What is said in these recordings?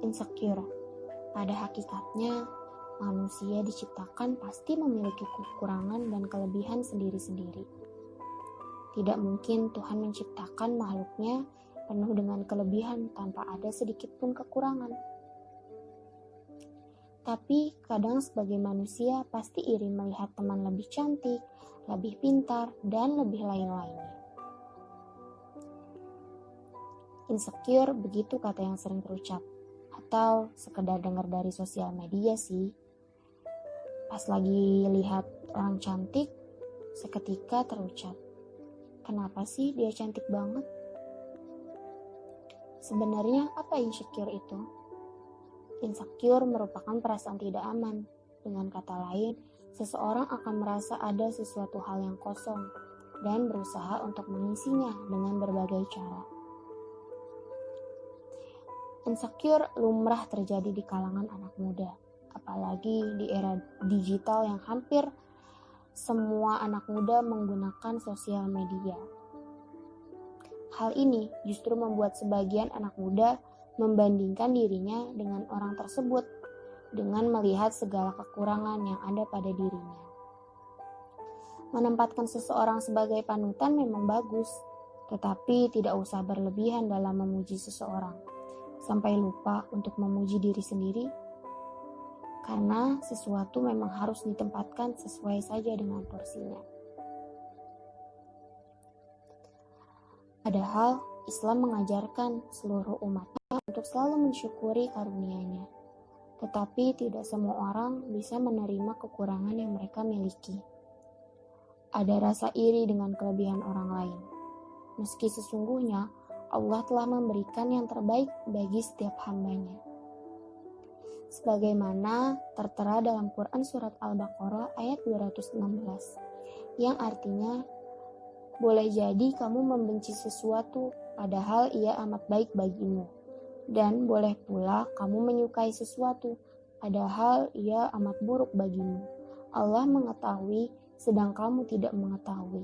insecure. Pada hakikatnya, manusia diciptakan pasti memiliki kekurangan dan kelebihan sendiri-sendiri. Tidak mungkin Tuhan menciptakan makhluknya penuh dengan kelebihan tanpa ada sedikit pun kekurangan. Tapi kadang sebagai manusia pasti iri melihat teman lebih cantik, lebih pintar, dan lebih lain-lainnya. Insecure begitu kata yang sering terucap, atau sekedar dengar dari sosial media sih. Pas lagi lihat orang cantik, seketika terucap, kenapa sih dia cantik banget? Sebenarnya apa insecure itu? Insecure merupakan perasaan tidak aman. Dengan kata lain, seseorang akan merasa ada sesuatu hal yang kosong dan berusaha untuk mengisinya dengan berbagai cara. Insecure lumrah terjadi di kalangan anak muda, apalagi di era digital yang hampir semua anak muda menggunakan sosial media. Hal ini justru membuat sebagian anak muda membandingkan dirinya dengan orang tersebut dengan melihat segala kekurangan yang ada pada dirinya. Menempatkan seseorang sebagai panutan memang bagus, tetapi tidak usah berlebihan dalam memuji seseorang, sampai lupa untuk memuji diri sendiri. Karena sesuatu memang harus ditempatkan sesuai saja dengan porsinya. Padahal Islam mengajarkan seluruh umatnya untuk selalu mensyukuri karunia-Nya. Tetapi tidak semua orang bisa menerima kekurangan yang mereka miliki. Ada rasa iri dengan kelebihan orang lain. Meski sesungguhnya Allah telah memberikan yang terbaik bagi setiap hamba-Nya. Sebagaimana tertera dalam Quran Surat Al-Baqarah ayat 216, yang artinya, boleh jadi kamu membenci sesuatu padahal ia amat baik bagimu, dan boleh pula kamu menyukai sesuatu padahal ia amat buruk bagimu. Allah mengetahui sedang kamu tidak mengetahui.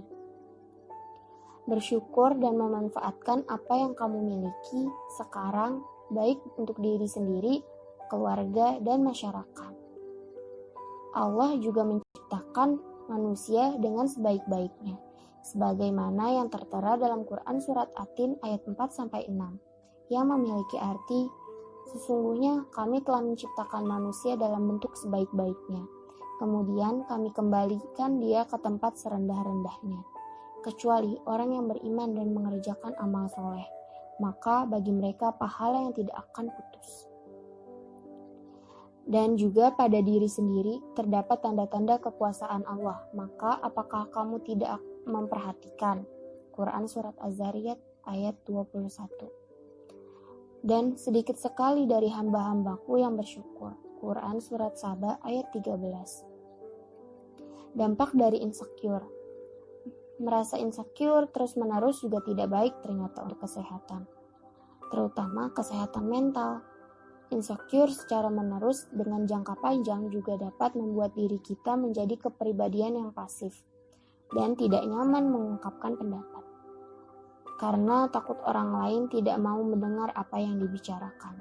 Bersyukur dan memanfaatkan apa yang kamu miliki sekarang, baik untuk diri sendiri, keluarga, dan masyarakat. Allah juga menciptakan manusia dengan sebaik-baiknya, sebagaimana yang tertera dalam Quran Surat At-Tin ayat 4-6, yang memiliki arti, sesungguhnya kami telah menciptakan manusia dalam bentuk sebaik-baiknya, kemudian kami kembalikan dia ke tempat serendah-rendahnya, kecuali orang yang beriman dan mengerjakan amal soleh, maka bagi mereka pahala yang tidak akan putus. Dan juga pada diri sendiri terdapat tanda-tanda kekuasaan Allah, maka apakah kamu tidak memperhatikan? Quran Surat Az-Zariyat ayat 21. Dan sedikit sekali dari hamba-hambaku yang bersyukur. Quran Surat Saba ayat 13. Dampak dari insecure. Merasa insecure terus-menerus juga tidak baik ternyata untuk kesehatan, terutama kesehatan mental. Insecure secara menerus dengan jangka panjang juga dapat membuat diri kita menjadi kepribadian yang pasif dan tidak nyaman mengungkapkan pendapat, karena takut orang lain tidak mau mendengar apa yang dibicarakan.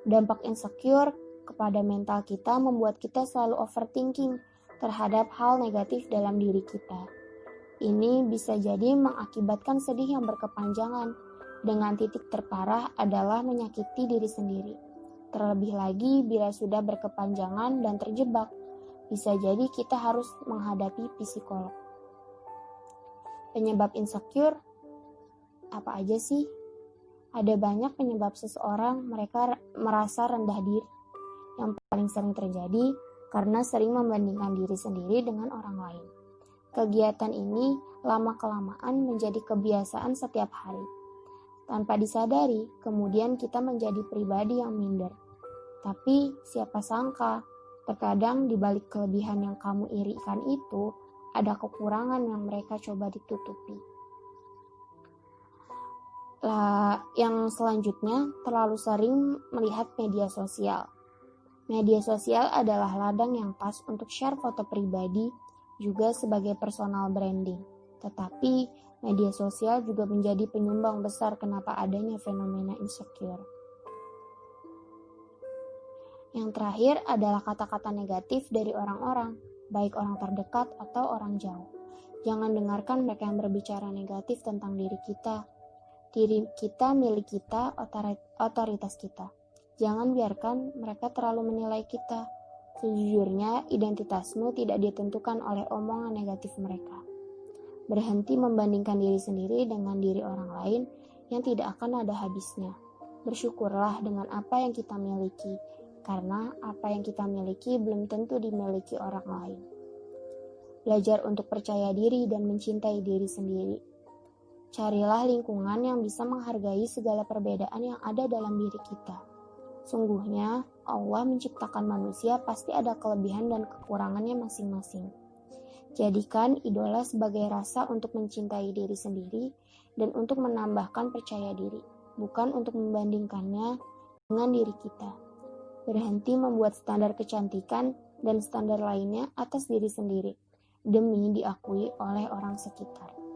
Dampak insecure kepada mental kita membuat kita selalu overthinking terhadap hal negatif dalam diri kita. Ini bisa jadi mengakibatkan sedih yang berkepanjangan, dengan titik terparah adalah menyakiti diri sendiri. Terlebih lagi bila sudah berkepanjangan dan terjebak, bisa jadi kita harus menghadapi psikolog. Penyebab insecure apa aja sih? Ada banyak penyebab seseorang mereka merasa rendah diri. Yang paling sering terjadi karena sering membandingkan diri sendiri dengan orang lain. Kegiatan ini lama-kelamaan menjadi kebiasaan setiap hari. Tanpa disadari, kemudian kita menjadi pribadi yang minder. Tapi siapa sangka, terkadang di balik kelebihan yang kamu irikan itu, ada kekurangan yang mereka coba ditutupi. Yang selanjutnya, terlalu sering melihat media sosial. Media sosial adalah ladang yang pas untuk share foto pribadi, juga sebagai personal branding. Tetapi, media sosial juga menjadi penyumbang besar kenapa adanya fenomena insecure. Yang terakhir adalah kata-kata negatif dari orang-orang, baik orang terdekat atau orang jauh. Jangan dengarkan mereka yang berbicara negatif tentang diri kita. Diri kita milik kita, otoritas kita. Jangan biarkan mereka terlalu menilai kita. Sejujurnya, identitasmu tidak ditentukan oleh omongan negatif mereka. Berhenti membandingkan diri sendiri dengan diri orang lain yang tidak akan ada habisnya. Bersyukurlah dengan apa yang kita miliki, karena apa yang kita miliki belum tentu dimiliki orang lain. Belajar untuk percaya diri dan mencintai diri sendiri. Carilah lingkungan yang bisa menghargai segala perbedaan yang ada dalam diri kita. Sungguhnya, Allah menciptakan manusia pasti ada kelebihan dan kekurangannya masing-masing. Jadikan idola sebagai rasa untuk mencintai diri sendiri dan untuk menambahkan percaya diri, bukan untuk membandingkannya dengan diri kita. Berhenti membuat standar kecantikan dan standar lainnya atas diri sendiri, demi diakui oleh orang sekitar.